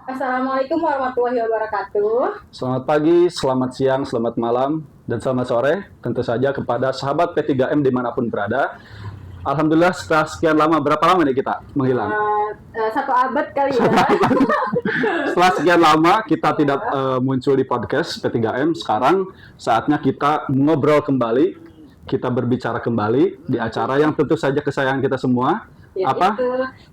Assalamualaikum warahmatullahi wabarakatuh. Selamat pagi, selamat siang, selamat malam, dan selamat sore. Tentu saja kepada sahabat P3M dimanapun berada. Alhamdulillah setelah sekian lama, berapa lama nih kita menghilang? Satu abad kali ya. Setelah sekian lama kita tidak muncul di podcast P3M. Sekarang saatnya kita ngobrol kembali, kita berbicara kembali di acara yang tentu saja kesayangan kita semua. Ya, Apa? itu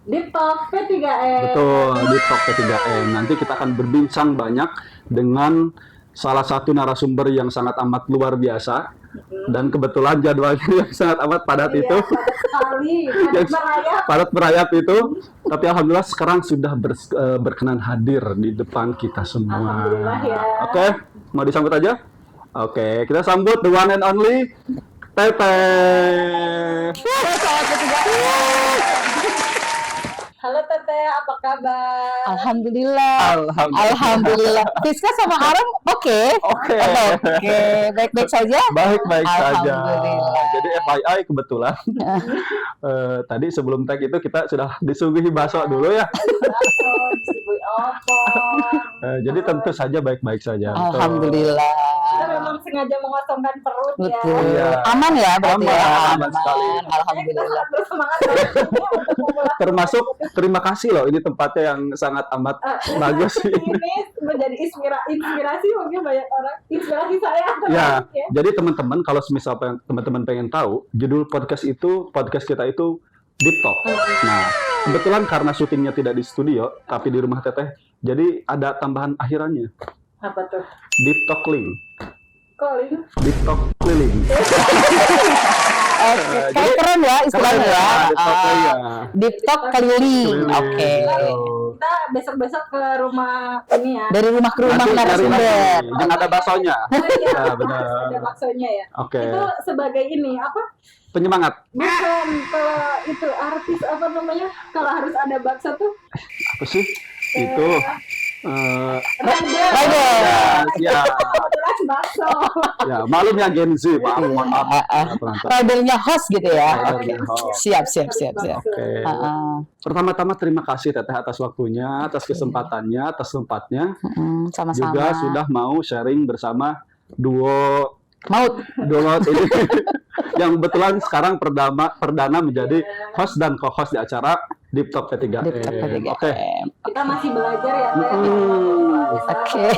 Deep Talk P3M. Betul, di Talk P3M. Nanti kita akan berbincang banyak dengan salah satu narasumber yang sangat amat luar biasa. Dan kebetulan jadwalnya yang sangat amat padat Iya, itu. padat sekali, padat merayap. Padat merayap itu. Tapi alhamdulillah sekarang sudah berkenan hadir di depan kita semua. Alhamdulillah ya. Oke, mau disambut aja? Oke, kita sambut the one and only Teteh. Selamat P3M. Halo Teteh, apa kabar? Alhamdulillah. Alhamdulillah. Fiska sama Aram oke. Oke. Baik-baik saja. Baik-baik saja. Alhamdulillah. Jadi FYI kebetulan tadi sebelum tag itu kita sudah disuguhi bakso dulu ya. Bakso, disebut opor. Jadi tentu saja baik-baik saja. Alhamdulillah. Kita memang sengaja mengosongkan perut ya. Betul. Iya. Aman ya berarti ya. Aman sekali. Makanya kita Alhamdulillah. sangat bersemangat untuk memulai Termasuk terima kasih loh, ini tempatnya yang sangat amat bagus sih. ini menjadi inspirasi mungkin banyak orang, inspirasi saya. Ya, jadi teman-teman kalau semisal teman-teman pengen tahu, judul podcast kita itu Deep Talk. Nah, kebetulan karena syutingnya tidak di studio, tapi di rumah Teteh, jadi ada tambahan akhirannya. Apa tuh? Deep Talk Link. Calling. Deep Talk keliling. Oke, kayak keren ya istilahnya ya. Deep Talk ya. Deep Talk keliling. Oke. Kita besok-besok ke rumah ini ya. Dari rumah ke rumah Nanti cari narasumber. lagi. Jangan ada baksonya. Iya, Ya, benar. harus ada baksonya ya. Oke. Itu sebagai ini apa? Penyemangat. Bukan, kalau itu artis apa namanya? Kalau harus ada bakso tuh Apa sih? Itu rider. ya, Jelas bakso. ya, malum ya Gen Z, Pak. Mohon maaf. Penonton. Ridernya host gitu ya. Ridernya host. Siap. Oke. Heeh. Pertama-tama terima kasih Teteh atas waktunya, atas kesempatannya, atas tempatnya. Sama-sama. Juga sudah mau sharing bersama duo Maut. ini yang kebetulan sekarang perdana menjadi host dan co-host di acara Deep Talk P3M. Deep Talk P3M. Oke. Kita masih belajar ya, Teh. Oke.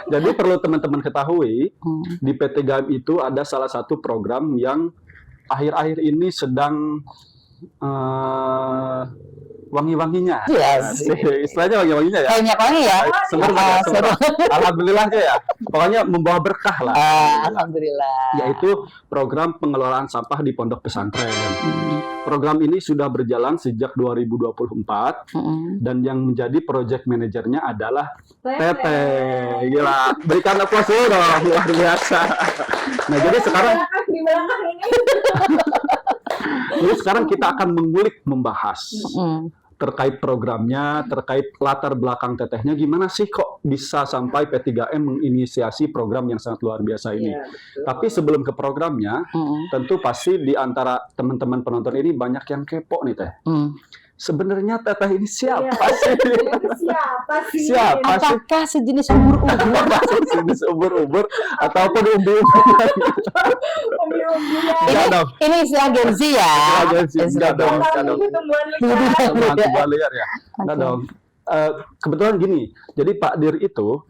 Jadi perlu teman-teman ketahui, di P3M itu ada salah satu program yang akhir-akhir ini sedang wangi-wanginya. Yes. Istilahnya wangi-wanginya ya. Kayak minyak wangi ya. Semer. Alhamdulillahnya ya. Pokoknya membawa berkah lah. Alhamdulillah. Yaitu program pengelolaan sampah di pondok pesantren. Program ini sudah berjalan sejak 2024 dan yang menjadi project manajernya adalah Teteh. Gila, berikan aplaus dulu dong, luar biasa. Nah, jadi Di belakang ini. sekarang kita akan mengulik, membahas terkait programnya, terkait latar belakang Tetehnya, gimana sih kok bisa sampai P3M menginisiasi program yang sangat luar biasa ini. Iya, betul. Tapi sebelum ke programnya, tentu pasti di antara teman-teman penonton ini banyak yang kepo nih Teh. Sebenarnya Teteh ini siapa sih? Siapa sih? Siapa sih? Apakah sejenis ubur-ubur? Jenis ubur-ubur ataupun umbi-umbian? Umbi-umbian. Enggak dong. Ini istilah Gen Z ya. Enggak dong. Enggak dong. Tumbuhan liar. Tumbuhan liar ya. Enggak dong. Kebetulan gini, jadi Pak Dir itu,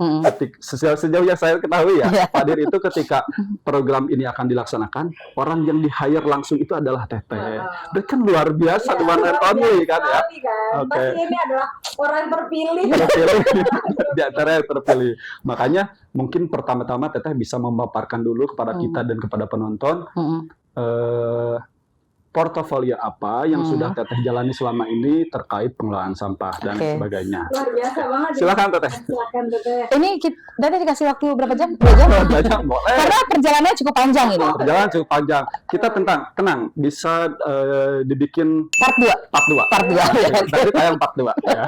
sejauh yang saya ketahui ya, Pak Dir itu ketika program ini akan dilaksanakan, orang yang di-hire langsung itu adalah Teteh. Dan kan luar biasa, Iya, luar luar only kan biasa ya. sekali kan. Oke. Pasti ini adalah orang terpilih. Terpilih, di antara yang terpilih. Makanya mungkin pertama-tama Teteh bisa memaparkan dulu kepada kita dan kepada penonton, portofolio apa yang sudah Teteh jalani selama ini terkait pengelolaan sampah dan sebagainya. Luar biasa banget. Silakan Teteh. Silakan Teteh. Ini kita dikasih waktu berapa jam? 2 jam? Banyak boleh. Karena perjalanannya cukup panjang ini. Perjalanan cukup panjang. Kita tenang, bisa dibikin Part 2. part 2. Part 2. Tadi tayang part 2. Ya.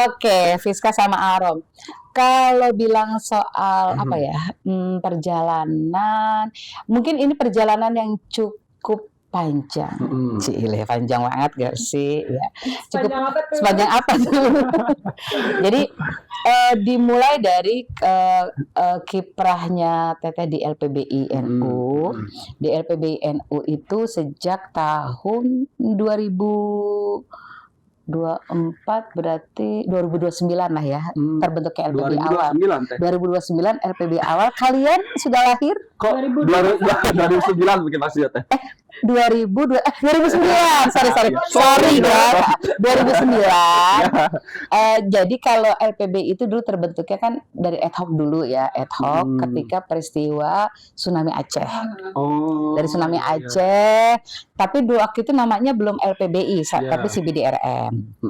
Oke, Fiska sama Arom. Kalau bilang soal apa ya, perjalanan, mungkin ini perjalanan yang cukup panjang. Mm-mm. Cile, panjang banget gak sih? Ya. Cukup Sepanjang apa tuh? sepanjang apa tuh? Jadi dimulai dari kiprahnya Teteh di LPBI NU. Di LPBI NU itu sejak tahun 2024 berarti 2029 lah ya, terbentuknya LPBI awal. 2029 Teh. 2029 LPBI awal. Kalian sudah lahir? Kok 2009 mungkin masih ya Teh? 2009. Sorry kan. 2009. Jadi kalau LPBI itu dulu terbentuknya kan dari ad hoc dulu ya, ad hoc ketika peristiwa tsunami Aceh. Oh. Dari tsunami iya. Aceh, tapi dulu waktu itu namanya belum LPBI, tapi CBDRM.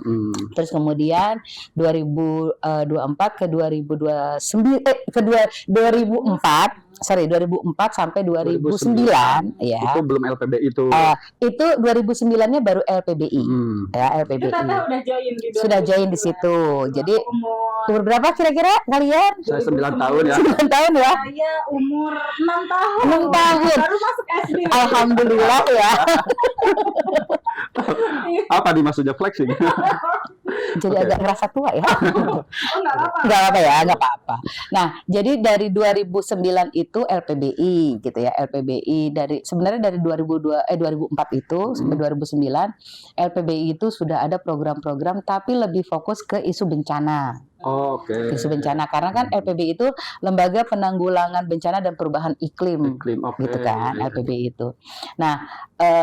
Terus kemudian 2024 ke 2004 sampai 2009 ya. Itu belum LPBI itu. Itu 2009-nya baru LPBI. Ya, LPBI. Kita udah join di Sudah join di situ. Jadi umur berapa kira-kira kalian? Saya 9 tahun ya. 9 tahun ya. Saya umur 6 tahun. 6 tahun. Baru masuk SD. Alhamdulillah ya. Apa nih maksudnya flexing? Jadi agak ngerasa tua ya. Oh, nggak apa-apa. Nggak apa-apa ya, nggak apa-apa. Nah, jadi dari 2009 itu LPBI gitu ya, LPBI sebenarnya dari 2004 itu sampai 2009 LPBI itu sudah ada program-program tapi lebih fokus ke isu bencana. Oke. Isu bencana karena kan LPBI itu Lembaga Penanggulangan Bencana dan Perubahan Iklim. Gitu kan, LPBI itu. Nah,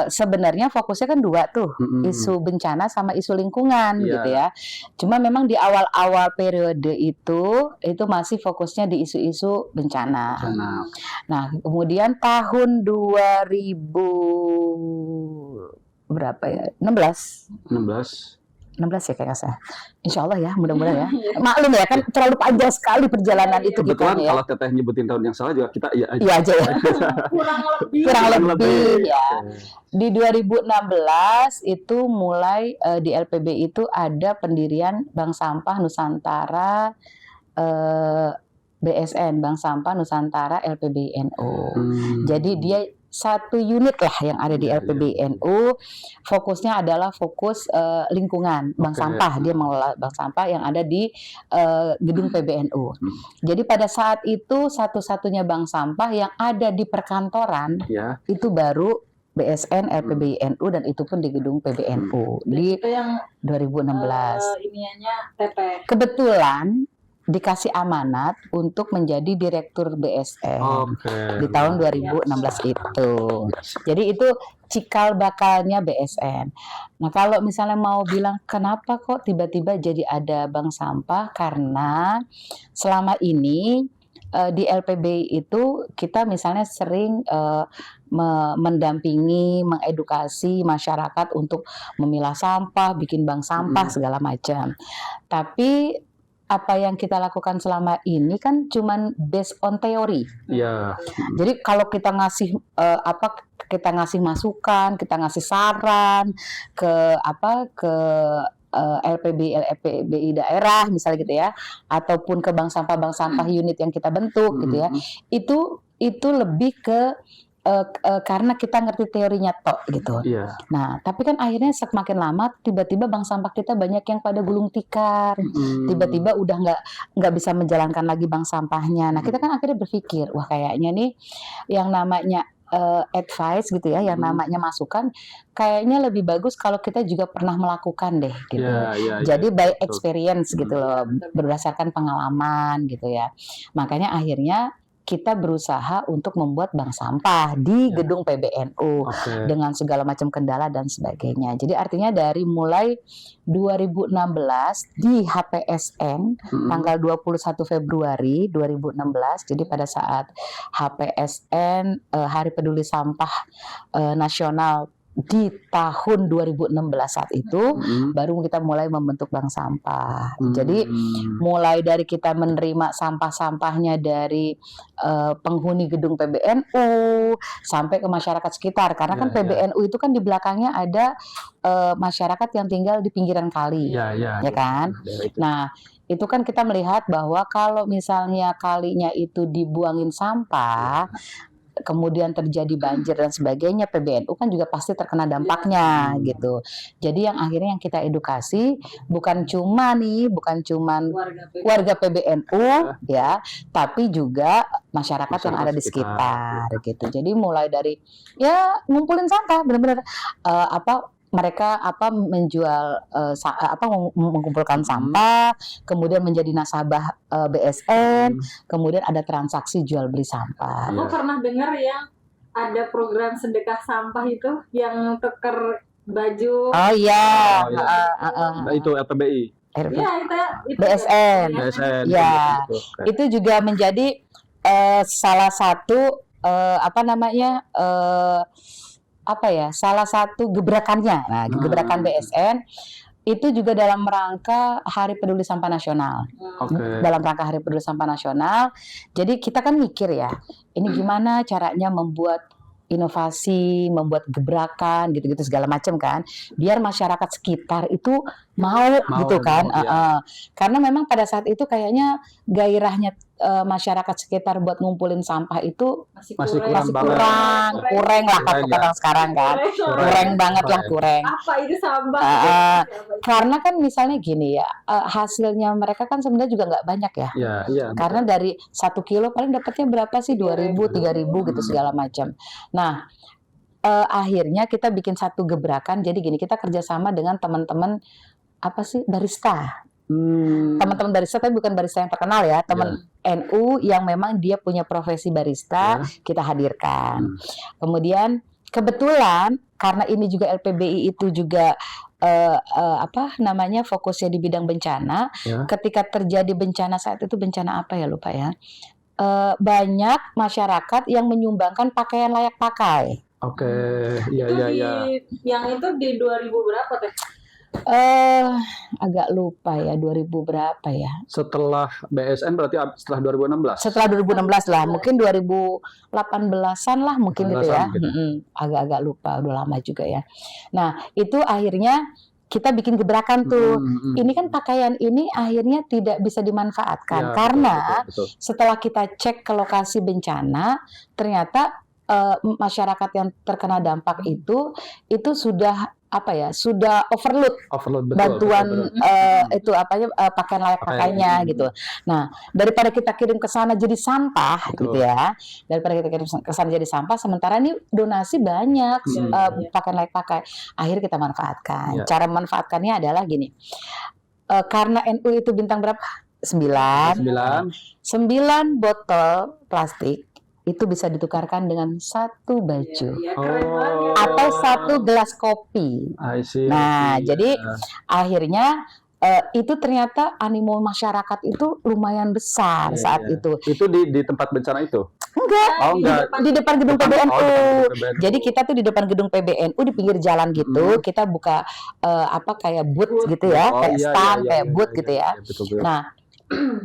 sebenarnya fokusnya kan dua tuh, isu bencana sama isu lingkungan gitu ya. Cuma memang di awal-awal periode itu masih fokusnya di isu-isu bencana. Nah, kemudian tahun 2000 berapa ya? 16 ya kayaknya saya. Insya Allah ya, mudah-mudahan ya. Maklum ya kan terlalu panjang sekali perjalanan itu Kebetulan kita ya. kalau Teteh nyebutin tahun yang salah juga kita iya aja. Iya aja ya. Kurang lebih ya. Di 2016 itu mulai di LPB itu ada pendirian Bank Sampah Nusantara BSN, Bank Sampah Nusantara LPBI NU. Jadi dia satu unit lah yang ada di LPBNU, fokusnya adalah fokus lingkungan, bank sampah. Dia mengelola bank sampah yang ada di gedung PBNU. Jadi pada saat itu satu-satunya bank sampah yang ada di perkantoran itu baru BSN LPBNU dan itu pun di gedung PBNU di itu yang 2016. Iniannya TP. Kebetulan dikasih amanat untuk menjadi direktur BSN di tahun 2016 itu. Jadi itu cikal bakalnya BSN. Nah, kalau misalnya mau bilang kenapa kok tiba-tiba jadi ada bank sampah, karena selama ini di LPB itu kita misalnya sering mendampingi, mengedukasi masyarakat untuk memilah sampah, bikin bank sampah segala macam. Tapi apa yang kita lakukan selama ini kan cuman based on teori. Iya. Jadi kalau kita ngasih kita ngasih masukan, kita ngasih saran ke LPBI daerah misalnya gitu ya, ataupun ke bank sampah unit yang kita bentuk gitu ya. Itu lebih ke karena kita ngerti teorinya tok gitu. Nah, tapi kan akhirnya semakin lama tiba-tiba bank sampah kita banyak yang pada gulung tikar, tiba-tiba udah nggak bisa menjalankan lagi bank sampahnya. Nah, kita kan akhirnya berpikir, wah kayaknya nih yang namanya advice gitu ya, yang namanya masukan, kayaknya lebih bagus kalau kita juga pernah melakukan deh gitu. Jadi by experience gitu loh, berdasarkan pengalaman gitu ya. Makanya akhirnya kita berusaha untuk membuat bank sampah di gedung PBNU dengan segala macam kendala dan sebagainya. Jadi artinya dari mulai 2016 di HPSN tanggal 21 Februari 2016. Jadi pada saat HPSN Hari Peduli Sampah Nasional di tahun 2016 saat itu baru kita mulai membentuk bank sampah. Jadi mulai dari kita menerima sampah-sampahnya dari penghuni gedung PBNU sampai ke masyarakat sekitar, karena kan PBNU itu kan di belakangnya ada masyarakat yang tinggal di pinggiran kali, ya kan? Nah, itu kan kita melihat bahwa kalau misalnya kalinya itu dibuangin sampah, kemudian terjadi banjir dan sebagainya, PBNU kan juga pasti terkena dampaknya gitu. Jadi yang akhirnya yang kita edukasi bukan cuma warga PBNU ya, tapi juga masyarakat yang ada di sekitar gitu. Jadi mulai dari ya ngumpulin sampah, benar-benar mereka menjual mengumpulkan sampah, kemudian menjadi nasabah BSN, kemudian ada transaksi jual beli sampah. Aku pernah dengar yang ada program sedekah sampah itu yang tuker baju. Oh iya. Nah, itu LPBI. Iya, itu BSN. Ya, Itu. itu juga menjadi salah satu salah satu gebrakannya. Nah, gebrakan BSN itu juga dalam rangka Hari Peduli Sampah Nasional. Dalam rangka Hari Peduli Sampah Nasional. Jadi kita kan mikir ya, ini gimana caranya membuat inovasi, membuat gebrakan gitu-gitu segala macam kan, biar masyarakat sekitar itu mau gitu kan. Karena memang pada saat itu kayaknya gairahnya masyarakat sekitar buat ngumpulin sampah itu masih kurang lah kata sekarang kan. Kurang banget lah, kurang. Apa itu sampah? Karena kan misalnya gini ya, hasilnya mereka kan sebenarnya juga nggak banyak ya. Iya, karena dari 1 kilo paling dapatnya berapa sih? 2.000, 3.000 gitu segala macam. Nah, akhirnya kita bikin satu gebrakan. Jadi gini, kita kerjasama dengan teman-teman barista. Teman-teman barista, tapi bukan barista yang terkenal ya, teman NU yang memang dia punya profesi barista, kita hadirkan. Kemudian kebetulan karena ini juga LPBI itu juga fokusnya di bidang bencana. Ketika terjadi bencana saat itu, bencana apa ya lupa ya, banyak masyarakat yang menyumbangkan pakaian layak pakai. Yang itu di 2000 berapa teh? Agak lupa ya, 2000 berapa ya? Setelah BSN berarti setelah 2016. Setelah 2016 lah, mungkin 2018-an lah mungkin gitu ya. Agak-agak lupa, udah lama juga ya. Nah, itu akhirnya kita bikin gebrakan tuh. Ini kan pakaian ini akhirnya tidak bisa dimanfaatkan karena setelah kita cek ke lokasi bencana, ternyata masyarakat yang terkena dampak itu sudah sudah overload bantuan pakaian layak pakainya gitu. Nah, daripada kita kirim ke sana jadi sampah gitu ya, daripada kita kirim ke sana jadi sampah, sementara ini donasi banyak pakaian layak pakai, akhirnya kita manfaatkan. Cara memanfaatkannya adalah gini, karena NU itu bintang berapa? 9 botol plastik itu bisa ditukarkan dengan 1 baju atau 1 gelas kopi. Nah, jadi akhirnya itu ternyata animo masyarakat itu lumayan besar saat itu. Itu di tempat bencana itu? Enggak. Di depan gedung PBNU. Jadi kita tuh di depan gedung PBNU di pinggir jalan gitu, kita buka kayak booth gitu ya, kayak stand, kayak booth gitu ya. Nah,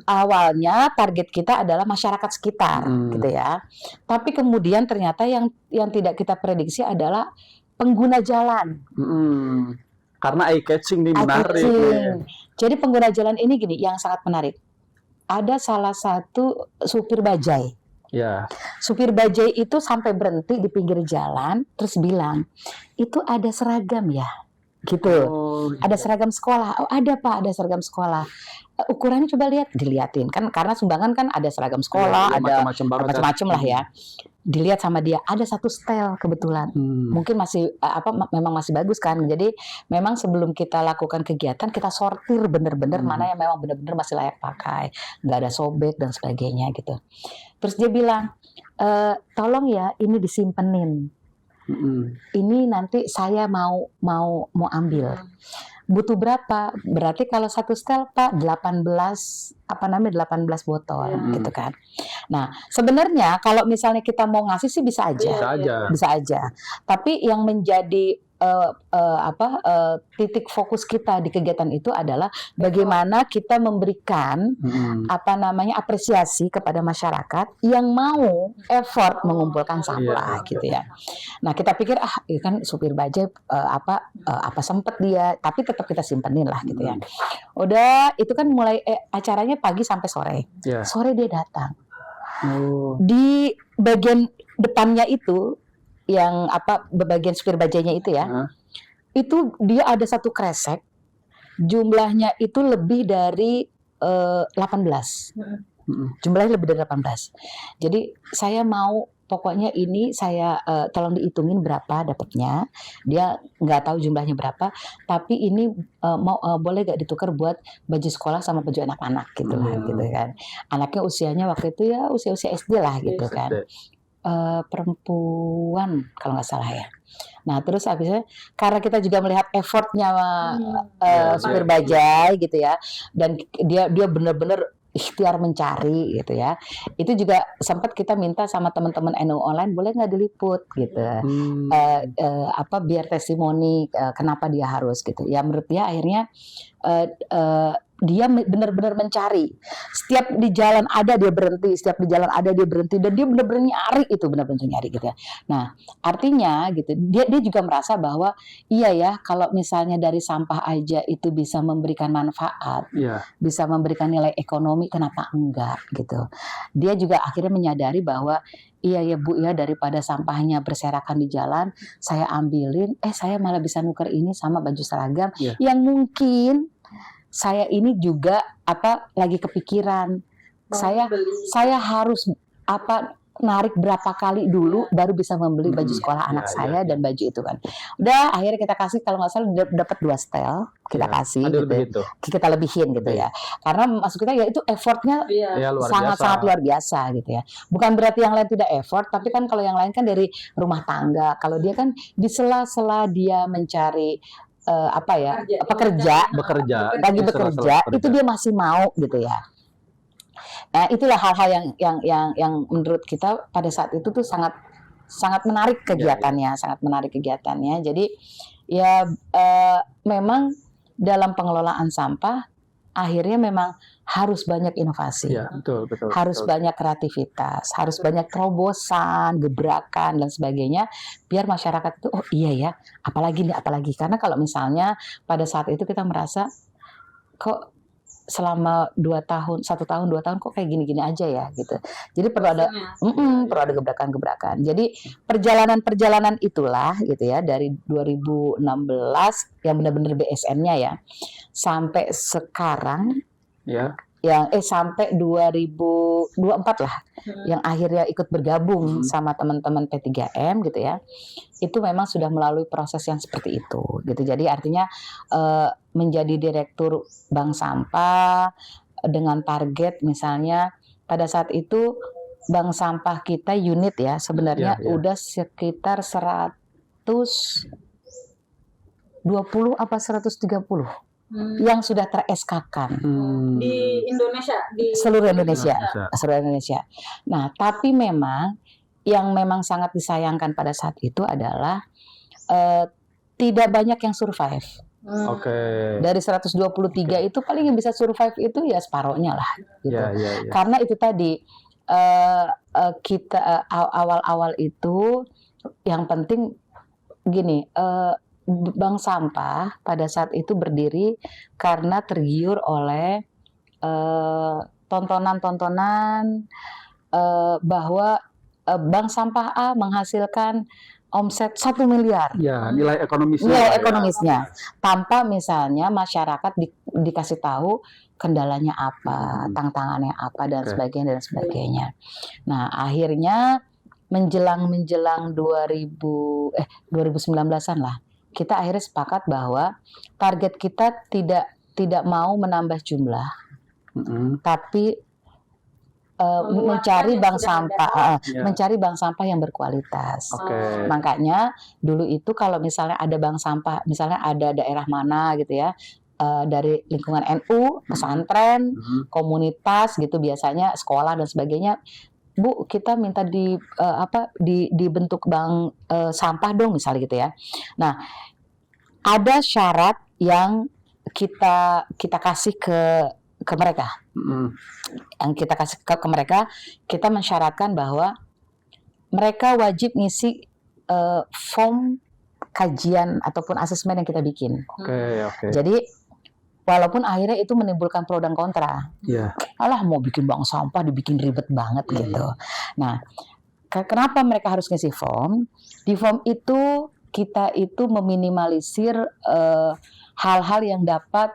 awalnya target kita adalah masyarakat sekitar gitu ya. Tapi kemudian ternyata yang tidak kita prediksi adalah pengguna jalan. Karena eye catching nih, menarik. Jadi pengguna jalan ini gini, yang sangat menarik. Ada salah satu supir bajai. Supir bajai itu sampai berhenti di pinggir jalan terus bilang, "Itu ada seragam ya?" Gitu. Ada seragam sekolah. Oh, ada Pak, ada seragam sekolah. Ukurannya coba diliatin kan, karena sumbangan kan ada seragam sekolah, ada macam-macam lah ya. Dilihat sama dia, ada 1 setel kebetulan. Mungkin masih memang masih bagus kan. Jadi memang sebelum kita lakukan kegiatan, kita sortir bener-bener mana yang memang bener-bener masih layak pakai, nggak ada sobek dan sebagainya gitu. Terus dia bilang, tolong ya ini disimpenin. Ini nanti saya mau ambil. Butuh berapa? Berarti kalau 1 setel Pak 18 botol gitu kan. Nah, sebenarnya kalau misalnya kita mau ngasih sih bisa aja. Tapi yang menjadi titik fokus kita di kegiatan itu adalah bagaimana kita memberikan apresiasi kepada masyarakat yang mau effort mengumpulkan sampah gitu ya. Nah, kita pikir ini kan supir bajai sempet dia, tapi tetap kita simpenin lah gitu ya. Udah, itu kan mulai acaranya pagi sampai sore. Sore dia datang. Di bagian depannya itu yang bagian supir bajainya itu ya, itu dia ada satu kresek, jumlahnya itu lebih dari 18. Jumlahnya lebih dari 18. Jadi saya mau pokoknya ini saya tolong dihitungin berapa dapatnya. Dia nggak tahu jumlahnya berapa, tapi ini boleh nggak ditukar buat baju sekolah sama baju anak-anak gitu lah, gitu kan. Anaknya usianya waktu itu ya usia SD lah gitu kan. Perempuan kalau nggak salah ya. Nah terus habisnya karena kita juga melihat effortnya supir bajai gitu ya, dan dia benar-benar ikhtiar mencari gitu ya. Itu juga sempat kita minta sama teman-teman NU online boleh nggak diliput gitu, biar testimoni kenapa dia harus gitu. Ya menurut dia akhirnya dia benar-benar mencari. Setiap di jalan ada dia berhenti, setiap di jalan ada dia berhenti, dan dia benar-benar nyari itu, benar-benar nyari gitu ya. Nah, artinya gitu, dia juga merasa bahwa iya ya, kalau misalnya dari sampah aja itu bisa memberikan manfaat, bisa memberikan nilai ekonomi, kenapa enggak gitu. Dia juga akhirnya menyadari bahwa iya ya Bu ya, daripada sampahnya berserakan di jalan, saya ambilin, saya malah bisa nuker ini sama baju seragam yang mungkin saya ini juga lagi kepikiran saya harus narik berapa kali dulu baru bisa membeli baju sekolah anak saya dan baju itu kan. Udah akhirnya kita kasih, kalau nggak salah dapat 2 setel kita kasih gitu. Kita lebihin gitu ya. Karena maksud kita ya itu effortnya sangat-sangat luar biasa gitu ya. Bukan berarti yang lain tidak effort, tapi kan kalau yang lain kan dari rumah tangga. Kalau dia kan di sela-sela dia mencari bekerja, itu dia masih mau gitu ya. Nah, itulah hal-hal yang menurut kita pada saat itu tuh sangat menarik kegiatannya, sangat menarik kegiatannya. Jadi ya memang dalam pengelolaan sampah akhirnya memang harus banyak inovasi, harus banyak kreativitas, harus banyak terobosan, gebrakan dan sebagainya, biar masyarakat itu oh iya ya, apalagi karena kalau misalnya pada saat itu kita merasa kok selama 2 tahun, 1 tahun, 2 tahun kok kayak gini-gini aja ya gitu. Jadi perlu ada gebrakan-gebrakan. Jadi perjalanan itulah gitu ya, dari 2016 yang benar-benar BSN-nya ya, sampai sekarang yang sampai 2024 lah, yang akhirnya ikut bergabung sama teman-teman P3M gitu ya. Itu memang sudah melalui proses yang seperti itu gitu. Jadi artinya menjadi direktur bank sampah dengan target misalnya pada saat itu bank sampah kita unit ya sebenarnya udah sekitar 120 apa 130 yang sudah ter-SK-kan di Indonesia, di seluruh Indonesia. Nah, tapi memang yang memang sangat disayangkan pada saat itu adalah tidak banyak yang survive. Dari 123 itu paling yang bisa survive itu ya separohnya lah gitu. Karena itu tadi kita awal-awal itu yang penting gini, bank sampah pada saat itu berdiri karena tergiur oleh tontonan-tontonan bahwa bank sampah A menghasilkan omset 1 miliar. Ya, nilai ekonomisnya. Tanpa misalnya masyarakat dikasih tahu kendalanya apa, tantangannya apa dan sebagainya. Nah, akhirnya menjelang 2019-an lah. Kita akhirnya sepakat bahwa target kita tidak mau menambah jumlah, tapi mencari bank sampah, mencari bank sampah yang berkualitas. Makanya dulu itu kalau misalnya ada bank sampah, misalnya ada daerah mana gitu ya, dari lingkungan NU, pesantren, komunitas gitu biasanya sekolah dan sebagainya. Bu, kita minta dibentuk bank sampah dong misalnya gitu ya. Nah, ada syarat yang kita kasih ke mereka. Yang kita kasih ke mereka, kita mensyaratkan bahwa mereka wajib ngisi form kajian ataupun asesmen yang kita bikin. Jadi walaupun akhirnya itu menimbulkan pro dan kontra. Alah mau bikin bank sampah dibikin ribet banget gitu. Nah, Kenapa mereka harus ngisi form? Di form itu kita itu meminimalisir hal-hal yang dapat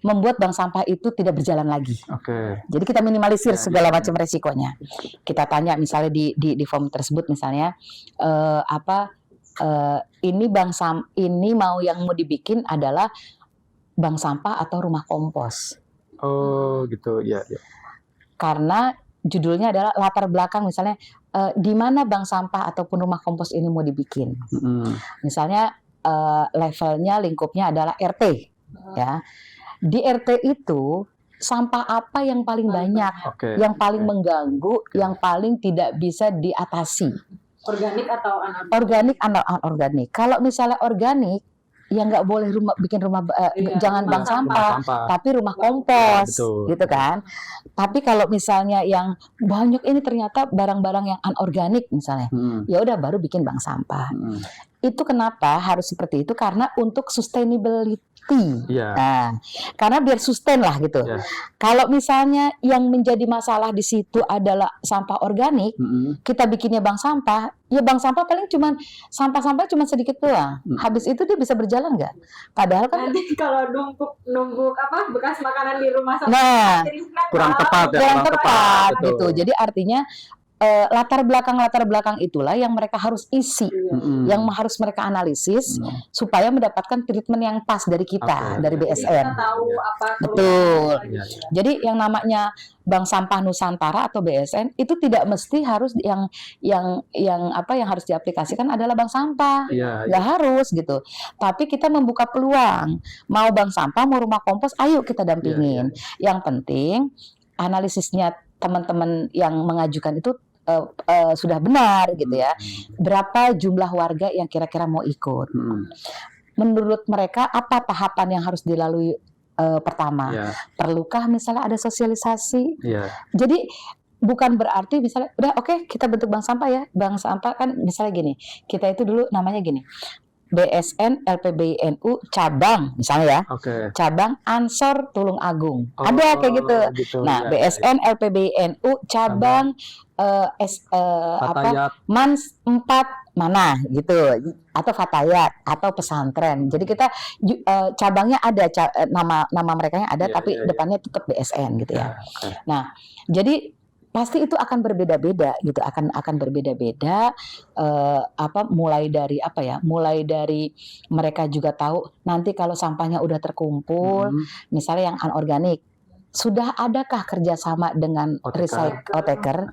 membuat bank sampah itu tidak berjalan lagi. Jadi kita minimalisir segala macam resikonya. Kita tanya misalnya di form tersebut misalnya ini yang mau dibikin adalah bank sampah atau rumah kompos. Oh gitu ya. Karena judulnya adalah latar belakang misalnya di mana bank sampah ataupun rumah kompos ini mau dibikin. Misalnya levelnya lingkupnya adalah RT ya. Di RT itu sampah apa yang paling banyak, yang paling mengganggu, yang paling tidak bisa diatasi? Organik atau anorganik? Organik atau anorganik. Kalau misalnya organik, ya nggak boleh bikin rumah jangan bank sampah, tapi rumah kompos, gitu kan. Tapi kalau misalnya yang banyak ini ternyata barang-barang yang anorganik misalnya, ya udah baru bikin bank sampah. Itu kenapa harus seperti itu? Karena untuk sustainability. Nah, karena biar sustain lah gitu. Kalau misalnya yang menjadi masalah di situ adalah sampah organik, kita bikinnya bank sampah, ya bank sampah paling sampah-sampah cuma sedikit doang. Habis itu dia bisa berjalan nggak? Padahal kan nanti kalau numpuk bekas makanan di rumah sampah, nah, kurang tepat ya, kurang tepat gitu. Jadi artinya latar belakang itulah yang mereka harus isi, yang harus mereka analisis supaya mendapatkan treatment yang pas dari kita, dari BSN. Kita tahu apa betul. Jadi yang namanya Bank Sampah Nusantara atau BSN itu tidak mesti harus yang harus diaplikasikan adalah bank sampah, nggak harus gitu. Tapi kita membuka peluang, mau bank sampah, mau rumah kompos, ayo kita dampingin. Yang penting analisisnya teman-teman yang mengajukan itu sudah benar gitu ya. Berapa jumlah warga yang kira-kira mau ikut? Menurut mereka apa tahapan yang harus dilalui pertama? Perlukah misalnya ada sosialisasi? Jadi bukan berarti misalnya udah oke, kita bentuk bank sampah ya. Bank sampah kan misalnya gini. Kita itu dulu namanya gini. BSN LPBNU cabang misalnya ya, cabang Ansor Tulung Agung, ada kayak gitu. Nah, BSN LPBNU cabang Mans 4 mana gitu, atau Fatayat atau pesantren. Jadi kita cabangnya ada, nama mereka ada, tapi depannya tetap BSN gitu ya. Nah, jadi pasti itu akan berbeda-beda gitu, akan berbeda-beda. Mulai dari mereka juga tahu nanti kalau sampahnya udah terkumpul, misalnya yang anorganik, sudah adakah kerjasama dengan recycler?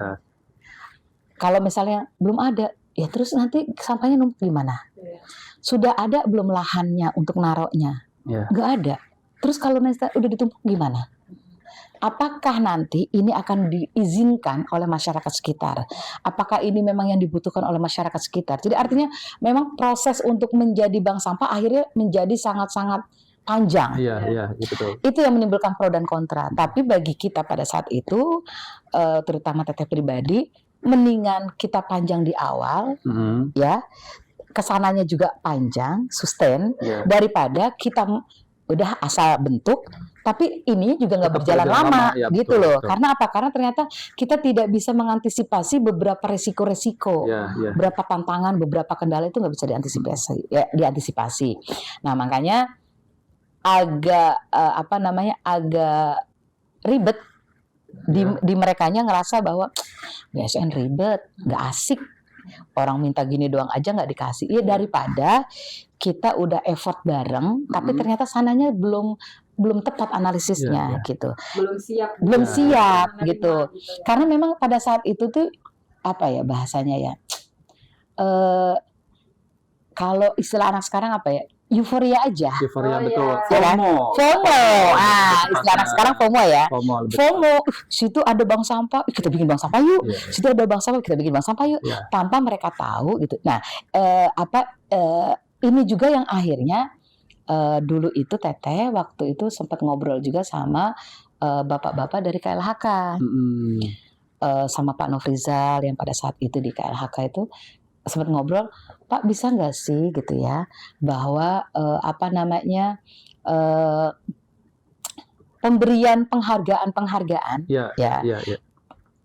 Kalau misalnya belum ada, ya terus nanti sampahnya numpuk di mana? Sudah ada belum lahannya untuk naroknya? Nggak ada. Terus kalau udah ditumpuk gimana? Apakah nanti ini akan diizinkan oleh masyarakat sekitar? Apakah ini memang yang dibutuhkan oleh masyarakat sekitar? Jadi artinya memang proses untuk menjadi bank sampah akhirnya menjadi sangat-sangat panjang. Betul. Itu yang menimbulkan pro dan kontra. Tapi bagi kita pada saat itu, terutama Teteh pribadi, mendingan kita panjang di awal, ya, kesananya juga panjang, sustain, daripada kita udah asal bentuk, tapi ini juga nggak berjalan lama, gitu loh. Betul. Karena apa? Karena ternyata kita tidak bisa mengantisipasi beberapa resiko-resiko, beberapa tantangan, beberapa kendala itu nggak bisa diantisipasi. Nah, makanya agak agak ribet di merekanya ngerasa bahwa BSN ribet, nggak asik. Orang minta gini doang aja nggak dikasih. Ya daripada kita udah effort bareng, tapi ternyata sananya belum tepat analisisnya gitu. Belum siap gitu. Karena memang pada saat itu tuh bahasanya ya. Kalau istilah anak sekarang euforia aja. Betul. FOMO. Istilah anak sekarang FOMO ya. FOMO. Situ ada bank sampah, kita bikin bank sampah yuk. Situ ada bank sampah, kita bikin bank sampah yuk. Tanpa mereka tahu gitu. Nah, ini juga yang akhirnya dulu itu Teteh waktu itu sempat ngobrol juga sama bapak-bapak dari KLHK. Sama Pak Nofrizal yang pada saat itu di KLHK itu sempat ngobrol, Pak bisa nggak sih gitu ya bahwa pemberian penghargaan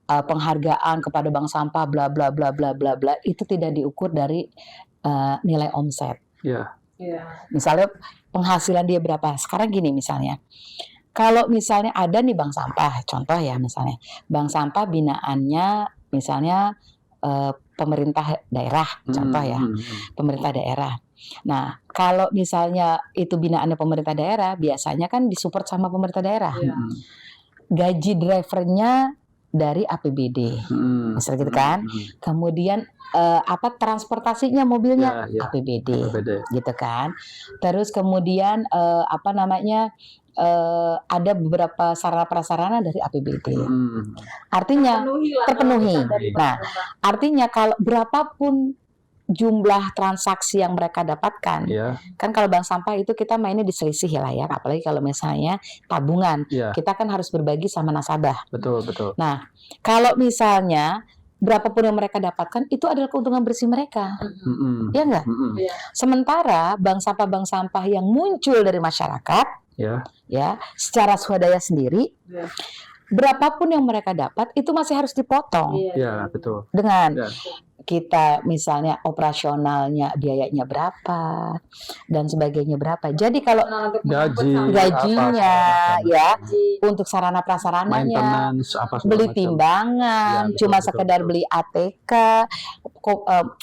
penghargaan kepada bank sampah bla bla bla bla bla bla itu tidak diukur dari nilai omset. Ya. Misalnya penghasilan dia berapa. Sekarang gini misalnya. Kalau misalnya ada nih bank sampah, contoh ya misalnya. Bank sampah binaannya misalnya pemerintah daerah, contoh ya. Pemerintah daerah. Nah, kalau misalnya itu binaannya pemerintah daerah, biasanya kan disupport sama pemerintah daerah. Gaji drivernya dari APBD, misalnya gitu kan. Kemudian transportasinya mobilnya APBD, gitu kan. Terus kemudian ada beberapa sarana prasarana dari APBD. Artinya terpenuhi. Nah, artinya kalau berapapun jumlah transaksi yang mereka dapatkan, kan kalau bank sampah itu kita mainnya diselisih lah ya, apalagi kalau misalnya tabungan, kita kan harus berbagi sama nasabah. Betul. Nah, kalau misalnya berapapun yang mereka dapatkan itu adalah keuntungan bersih mereka, ya enggak? Sementara bank sampah yang muncul dari masyarakat, ya, secara swadaya sendiri, berapapun yang mereka dapat itu masih harus dipotong. Betul. Dengan kita misalnya operasionalnya biayanya berapa dan sebagainya berapa. Jadi kalau gajinya untuk sarana prasarananya, beli timbangan, cuma sekedar beli ATK,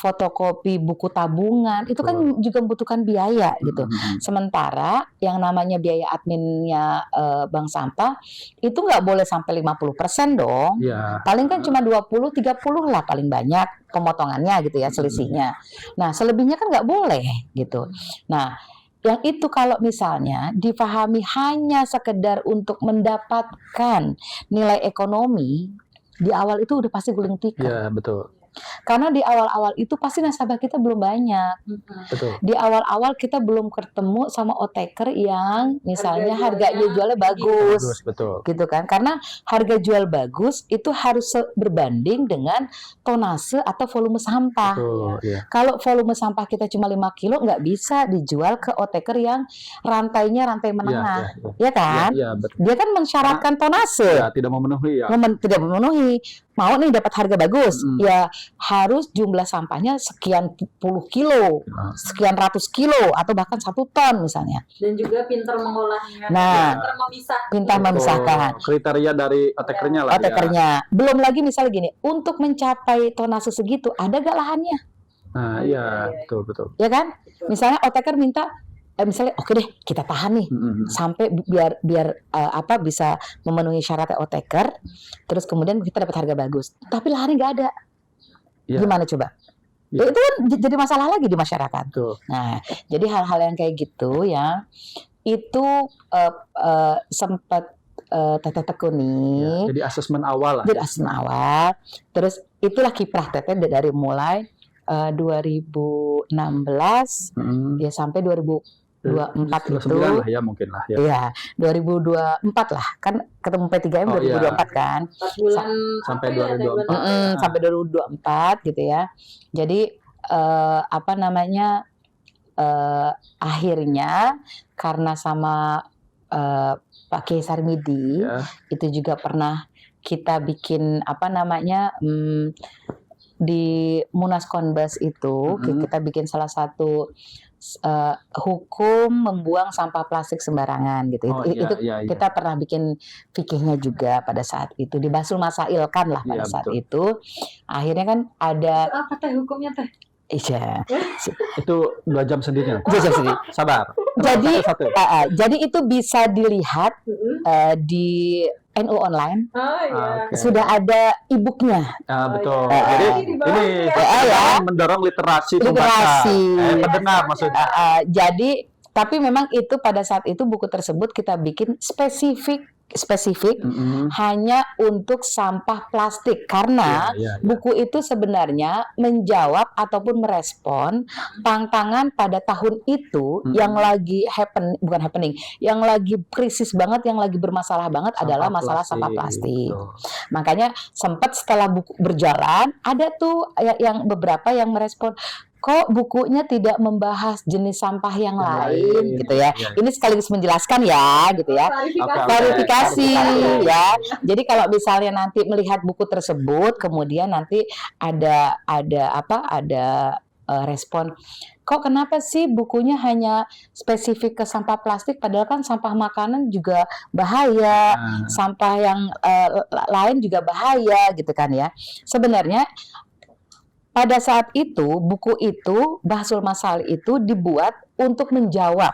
fotokopi buku tabungan, itu kan juga membutuhkan biaya gitu. Sementara yang namanya biaya adminnya bank sampah itu nggak boleh sampai 50% dong. Paling kan cuma 20-30 lah paling banyak pemotongannya gitu ya, selisihnya. Nah, selebihnya kan nggak boleh gitu. Nah, yang itu kalau misalnya dipahami hanya sekedar untuk mendapatkan nilai ekonomi, di awal itu udah pasti gulung tikar. Betul. Karena di awal-awal itu pasti nasabah kita belum banyak. Betul. Di awal-awal kita belum ketemu sama oteker yang misalnya harganya jualnya bagus. Betul. Gitu kan. Karena harga jual bagus itu harus berbanding dengan tonase atau volume sampah. Betul, Kalau volume sampah kita cuma 5 kilo nggak bisa dijual ke oteker yang rantainya rantai menengah. Ya kan? Dia kan mensyaratkan tonase. Tidak memenuhi tidak memenuhi. Mau nih dapat harga bagus, ya harus jumlah sampahnya sekian puluh kilo, sekian ratus kilo, atau bahkan 1 ton misalnya. Dan juga pintar mengolahnya, pintar memisahkan. Kriteria dari otekernya lah. Belum lagi misalnya gini, untuk mencapai tonase segitu, ada gak lahannya? Nah, betul. Ya kan? Misalnya oteker minta, misalnya oke deh kita tahan nih sampai biar bisa memenuhi syaratnya oteker, terus kemudian kita dapat harga bagus, tapi lahannya nggak ada, gimana coba? Itu kan jadi masalah lagi di masyarakat. Nah, jadi hal-hal yang kayak gitu ya itu sempat Teteh tekuni. Jadi asesmen awal lah. Terus itulah kiprah Teteh dari mulai 2016 ya sampai 2024 itu lah ya mungkin lah ya. Iya, 2024 lah. Kan ketemu P3M 2024 kan. 4 bulan sampai 2024. Sampai 2024 gitu ya. Jadi akhirnya karena sama Pak Kiai Sarmidi itu juga pernah kita bikin di Munas Konbas itu kita bikin salah satu hukum membuang sampah plastik sembarangan gitu. Kita pernah bikin fikihnya juga pada saat itu, di Basul Masail kan lah pada saat itu. Akhirnya kan ada apa teh hukumnya teh? Iya. Itu 2 jam sendiri. Sabar. Jadi itu bisa dilihat di NU online. Sudah ada e-booknya. Betul. Jadi ini mendorong literasi. Mendengar maksudnya. Jadi tapi memang itu pada saat itu buku tersebut kita bikin spesifik hanya untuk sampah plastik karena buku itu sebenarnya menjawab ataupun merespon tantangan pada tahun itu yang lagi yang lagi krisis banget, yang lagi bermasalah banget adalah masalah sampah plastik. Makanya sempat setelah buku berjalan ada tuh yang beberapa yang merespon, kok bukunya tidak membahas jenis sampah yang lain gitu ya. Iya. Ini sekaligus menjelaskan ya gitu ya. Klarifikasi ya. Jadi kalau misalnya nanti melihat buku tersebut, kemudian nanti ada respon, kok kenapa sih bukunya hanya spesifik ke sampah plastik, padahal kan sampah makanan juga bahaya, sampah yang lain juga bahaya gitu kan ya. Sebenarnya pada saat itu buku itu, Bahsul Masail itu dibuat untuk menjawab.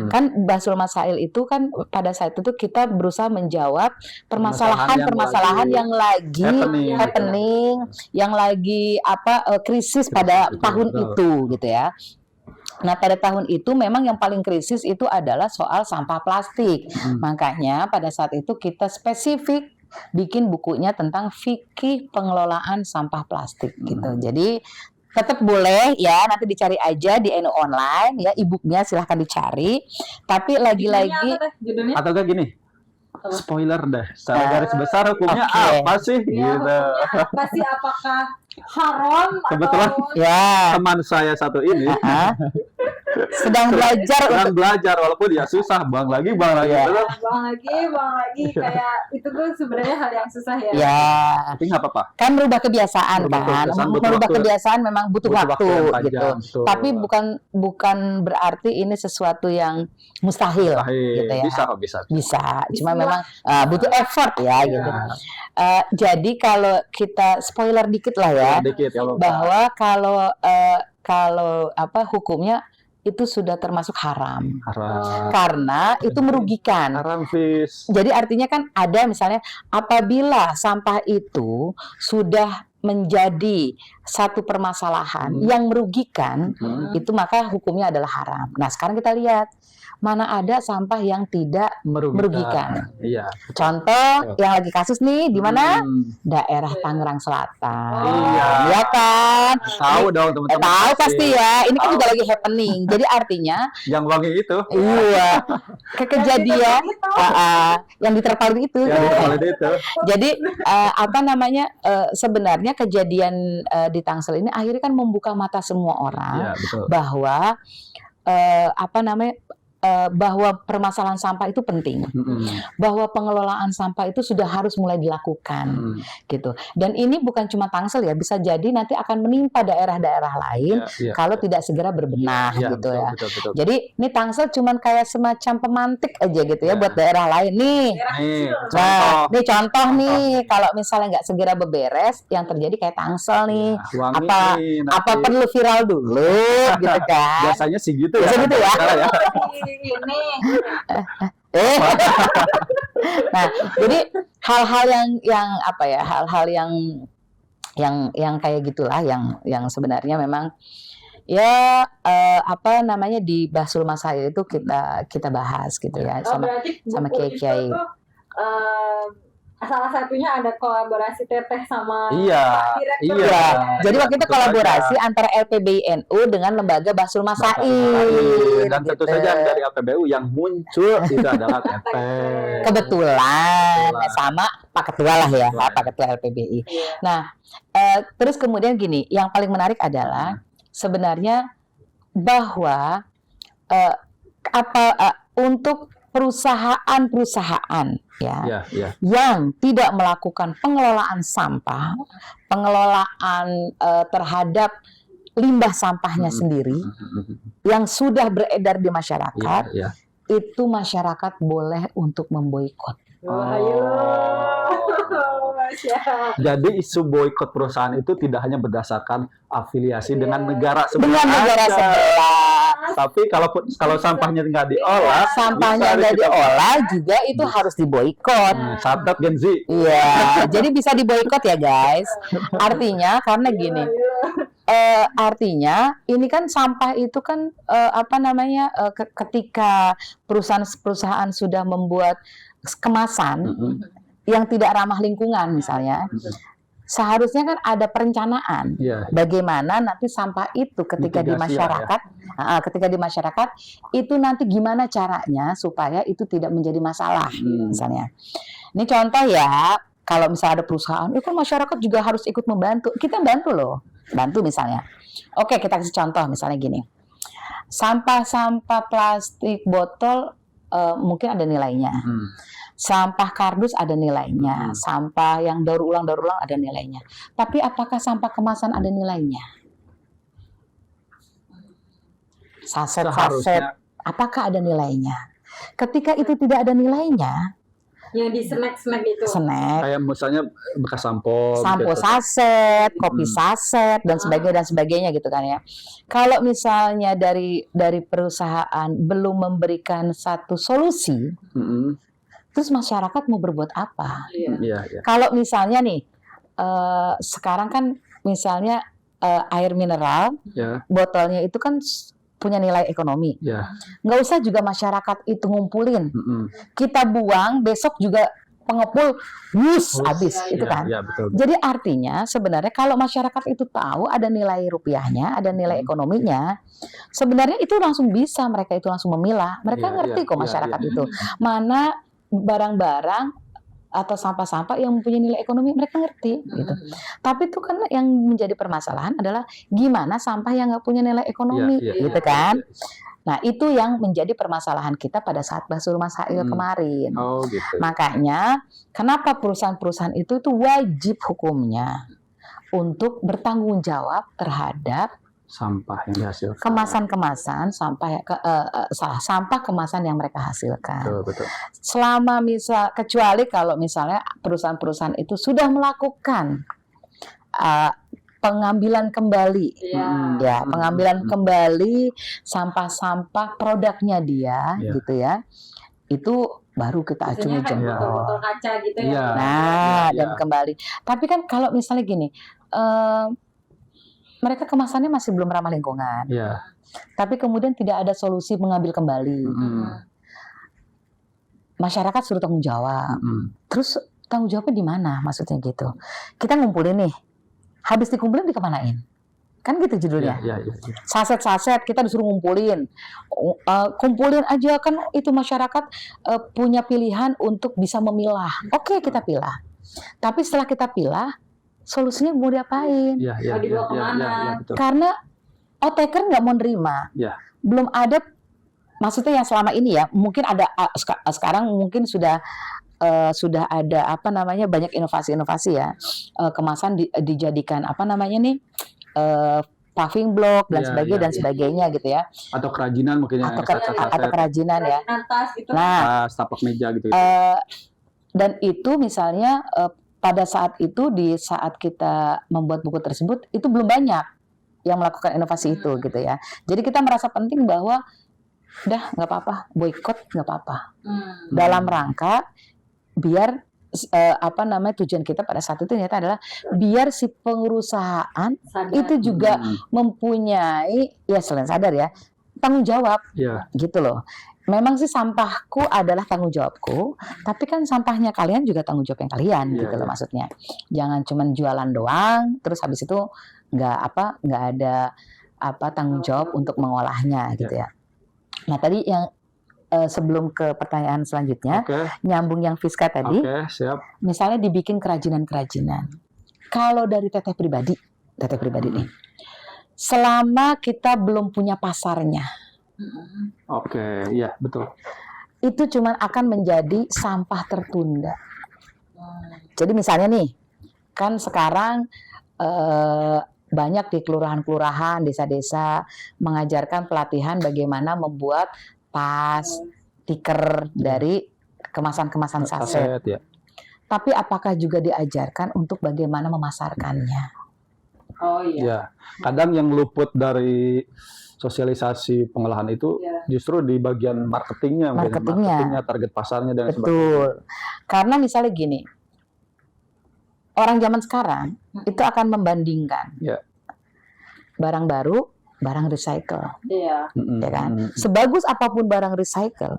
Kan Bahsul Masail itu kan pada saat itu kita berusaha menjawab permasalahan yang lagi happening, yang lagi krisis pada tahun itu gitu ya. Nah, pada tahun itu memang yang paling krisis itu adalah soal sampah plastik. Makanya pada saat itu kita spesifik bikin bukunya tentang fikih pengelolaan sampah plastik gitu. Jadi tetap boleh ya, nanti dicari aja di NU Online ya, e-booknya silahkan dicari. Tapi lagi-lagi atau kayak gini, spoiler deh, secara garis besar hukumnya apa sih ya, gitu. Apa sih, apakah haram Kebetulan ya teman saya satu ini sedang belajar walaupun ya susah, bang lagi bang lagi kayak itu tuh sebenarnya hal yang susah ya. Ya. Tapi nggak apa-apa. Kan merubah kebiasaan kan. Merubah kebiasaan memang butuh waktu gitu. Betul. Tapi bukan berarti ini sesuatu yang mustahil gitu ya. Bisa. Cuma memang butuh effort ya gitu. Jadi kalau kita spoiler dikit lah ya. Bahwa kalau hukumnya itu sudah termasuk haram. Karena itu merugikan. Haram, Fis. Jadi artinya kan ada misalnya apabila sampah itu sudah menjadi satu permasalahan yang merugikan, itu maka hukumnya adalah haram. Nah, sekarang kita lihat mana ada sampah yang tidak merugikan. Iya. Contoh yang lagi kasus nih di mana? Daerah Tangerang Selatan. Iya kan? Tahu dong teman-teman. Tahu pasti ya. Ini kan juga lagi happening. Jadi artinya yang wangi itu. Iya. Kejadian yang diterpal itu. Jadi sebenarnya kejadian di Tangsel ini akhirnya kan membuka mata semua orang bahwa bahwa permasalahan sampah itu penting, bahwa pengelolaan sampah itu sudah harus mulai dilakukan, gitu. Dan ini bukan cuma Tangsel ya, bisa jadi nanti akan menimpa daerah-daerah lain kalau tidak segera berbenah, gitu betul. Jadi ini Tangsel cuman kayak semacam pemantik aja gitu ya buat daerah lain nih. Nah, ini contoh nih, kalau misalnya nggak segera beberes, yang terjadi kayak Tangsel nih, apa perlu viral dulu, gitu kan? Biasanya sih gitu ya. Ini. Nah, jadi hal-hal yang kayak gitulah yang sebenarnya memang ya di Bahsul Masail itu kita bahas gitu ya sama kiai-kiai. Salah satunya ada kolaborasi Teteh sama Pak Direktur. Iya. Jadi waktu itu kolaborasi antara LPBI NU dengan lembaga Bahsul Masail. Dan tentu saja dari LPBU yang muncul itu adalah Teteh. Kebetulan sama Pak Ketua lah ya, Pak Ketua LPBI. Nah, terus kemudian gini, yang paling menarik adalah sebenarnya bahwa untuk perusahaan-perusahaan yang tidak melakukan pengelolaan sampah, pengelolaan terhadap limbah sampahnya sendiri yang sudah beredar di masyarakat, itu masyarakat boleh untuk memboikot. Jadi isu boikot perusahaan itu tidak hanya berdasarkan afiliasi dengan negara sebelah, tapi kalau sampahnya nggak diolah, juga itu harus diboikot. Catat Gen Z. Iya, jadi bisa diboikot ya guys. Artinya karena gini. Artinya ini kan sampah itu kan ketika perusahaan sudah membuat kemasan yang tidak ramah lingkungan misalnya, seharusnya kan ada perencanaan bagaimana nanti sampah itu ketika di masyarakat, itu nanti gimana caranya supaya itu tidak menjadi masalah misalnya. Ini contoh ya, kalau misalnya ada perusahaan, itu kan masyarakat juga harus ikut membantu. Kita bantu loh, bantu misalnya. Oke, kita kasih contoh misalnya gini. Sampah-sampah plastik botol mungkin ada nilainya. Sampah kardus ada nilainya. Sampah yang daur ulang ada nilainya. Tapi apakah sampah kemasan ada nilainya? Saset-saset, apakah ada nilainya? Ketika itu tidak ada nilainya, yang di snack itu, kayak misalnya bekas sampo gitu. saset, kopi saset dan sebagainya gitu kan ya. Kalau misalnya dari perusahaan belum memberikan satu solusi, terus masyarakat mau berbuat apa? Iya. Kalau misalnya nih sekarang kan misalnya air mineral, botolnya itu kan punya nilai ekonomi. Nggak usah juga masyarakat itu ngumpulin. Kita buang, besok juga pengepul, habis gitu kan. Betul. Jadi artinya sebenarnya kalau masyarakat itu tahu ada nilai rupiahnya, ada nilai ekonominya, sebenarnya itu langsung bisa, mereka itu langsung memilah. Mereka ngerti kok masyarakat itu. Mana barang-barang atau sampah-sampah yang mempunyai nilai ekonomi, mereka ngerti gitu. Tapi itu kan yang menjadi permasalahan adalah gimana sampah yang nggak punya nilai ekonomi, gitu kan? Nah, itu yang menjadi permasalahan kita pada saat Basul Masail kemarin. Gitu. Makanya, kenapa perusahaan-perusahaan itu wajib hukumnya untuk bertanggung jawab terhadap sampah yang dihasilkan. Kemasan-kemasan sampah kemasan yang mereka hasilkan. Betul. Selama kecuali kalau misalnya perusahaan-perusahaan itu sudah melakukan pengambilan kembali, pengambilan kembali sampah-sampah produknya dia, gitu ya, itu baru kita acungi jempol. Botol kaca gitu ya. Dan kembali. Tapi kan kalau misalnya gini. Mereka kemasannya masih belum ramah lingkungan. Tapi kemudian tidak ada solusi mengambil kembali. Masyarakat suruh tanggung jawab. Terus tanggung jawabnya di mana? Maksudnya gitu. Kita ngumpulin nih. Habis dikumpulin dikemanain? Kan gitu judulnya. Saset-saset kita disuruh ngumpulin. Kumpulin aja kan itu masyarakat punya pilihan untuk bisa memilah. Oke, kita pilah. Tapi setelah kita pilah, solusinya mau diapain? Mau dibawa kemana? Karena taker nggak mau nerima. Belum ada, maksudnya yang selama ini ya, mungkin ada sekarang mungkin sudah ada banyak inovasi-inovasi ya, kemasan dijadikan paving block dan sebagainya gitu ya. Atau kerajinan mungkin atau kerajinan ya. Tas gitu. Nah, tapak meja gitu. Dan itu misalnya pada saat itu, di saat kita membuat buku tersebut, itu belum banyak yang melakukan inovasi itu gitu ya. Jadi kita merasa penting bahwa udah nggak apa-apa, boikot nggak apa-apa. Dalam rangka biar tujuan kita pada saat itu ternyata adalah biar si pengurusahaan itu juga mempunyai, ya selain sadar ya, tanggung jawab, gitu loh. Memang sih sampahku adalah tanggung jawabku, tapi kan sampahnya kalian juga tanggung jawab yang kalian, gitu loh maksudnya. Jangan cuma jualan doang, terus habis itu nggak ada tanggung jawab untuk mengolahnya, gitu ya. Nah tadi yang sebelum ke pertanyaan selanjutnya, nyambung yang Fiska tadi, misalnya dibikin kerajinan-kerajinan. Kalau dari teteh pribadi nih, selama kita belum punya pasarnya, betul. Itu cuma akan menjadi sampah tertunda. Jadi misalnya nih, kan sekarang banyak di kelurahan-kelurahan, desa-desa mengajarkan pelatihan bagaimana membuat tas, stiker dari kemasan-kemasan saset. Tapi apakah juga diajarkan untuk bagaimana memasarkannya? Kadang yang luput dari sosialisasi pengolahan itu justru di bagian marketingnya, target pasarnya dan sebagainya. Betul. Karena misalnya gini, orang zaman sekarang itu akan membandingkan barang baru, barang recycle, ya kan? Sebagus apapun barang recycle,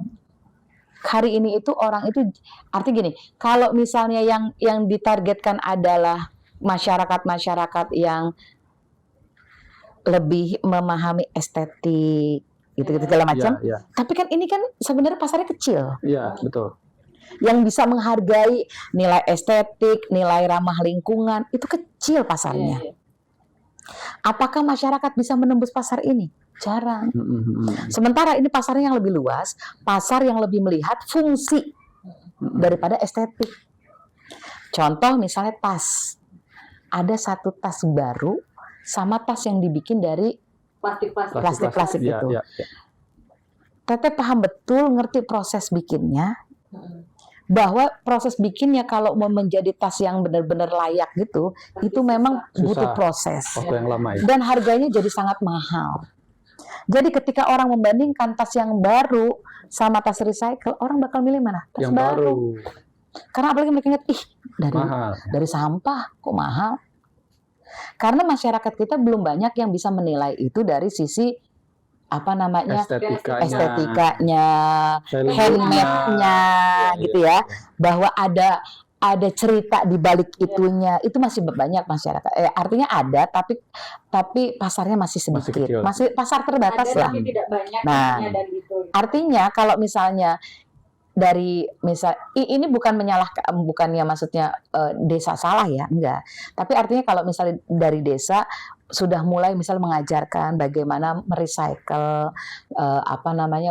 hari ini itu orang itu, artinya gini, kalau misalnya yang ditargetkan adalah masyarakat yang lebih memahami estetik, gitu segala macam. Tapi kan ini kan sebenarnya pasarnya kecil. Betul. Yang bisa menghargai nilai estetik, nilai ramah lingkungan, itu kecil pasarnya. Apakah masyarakat bisa menembus pasar ini? Jarang. Sementara ini pasarnya yang lebih luas, pasar yang lebih melihat fungsi daripada estetik. Contoh misalnya tas. Ada satu tas baru sama tas yang dibikin dari plastik itu. Teteh paham betul, ngerti proses bikinnya, bahwa proses bikinnya kalau mau menjadi tas yang benar-benar layak gitu, itu memang butuh proses. Waktu yang lama ya. Dan harganya jadi sangat mahal. Jadi ketika orang membandingkan tas yang baru sama tas recycle, orang bakal milih mana? Tas Yang baru. baru. Karena apalagi mereka ingat, Mahal. dari sampah kok mahal. Karena masyarakat kita belum banyak yang bisa menilai itu dari sisi estetikanya, handmade-nya gitu ya. Bahwa ada cerita di balik itunya. Itu masih banyak masyarakat. Artinya ada, tapi pasarnya masih sedikit. Masih pasar terbatas lah. Tapi tidak banyak dari itu. Artinya kalau misalnya ini bukan menyalahkan, bukannya maksudnya desa salah ya, enggak. Tapi artinya kalau misalnya dari desa sudah mulai misal mengajarkan bagaimana merecycle,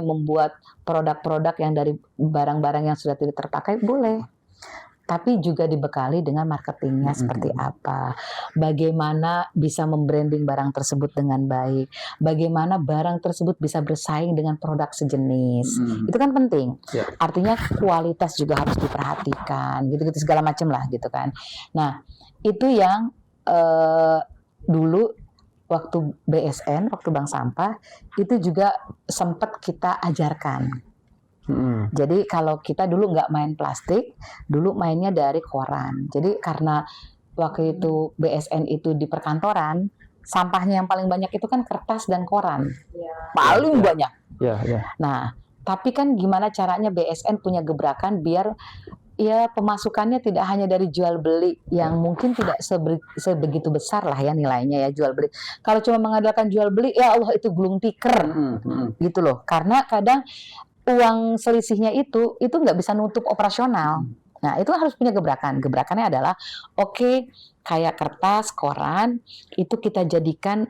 membuat produk-produk yang dari barang-barang yang sudah tidak terpakai, boleh. Tapi juga dibekali dengan marketingnya seperti apa, bagaimana bisa membranding barang tersebut dengan baik, bagaimana barang tersebut bisa bersaing dengan produk sejenis, itu kan penting. Artinya kualitas juga harus diperhatikan, gitu-gitu segala macam lah gitu kan. Nah itu yang dulu waktu BSN, waktu Bank Sampah itu juga sempat kita ajarkan. Jadi kalau kita dulu nggak main plastik, dulu mainnya dari koran. Jadi karena waktu itu BSN itu di perkantoran, sampahnya yang paling banyak itu kan kertas dan koran, paling banyak. Nah, tapi kan gimana caranya BSN punya gebrakan biar ya pemasukannya tidak hanya dari jual beli yang mungkin tidak sebegitu besar lah ya nilainya ya jual beli. Kalau cuma mengandalkan jual beli, ya Allah itu gulung tikar gitu loh. Karena kadang uang selisihnya itu nggak bisa nutup operasional. Nah itu harus punya gebrakan. Gebrakannya adalah kayak kertas, koran itu kita jadikan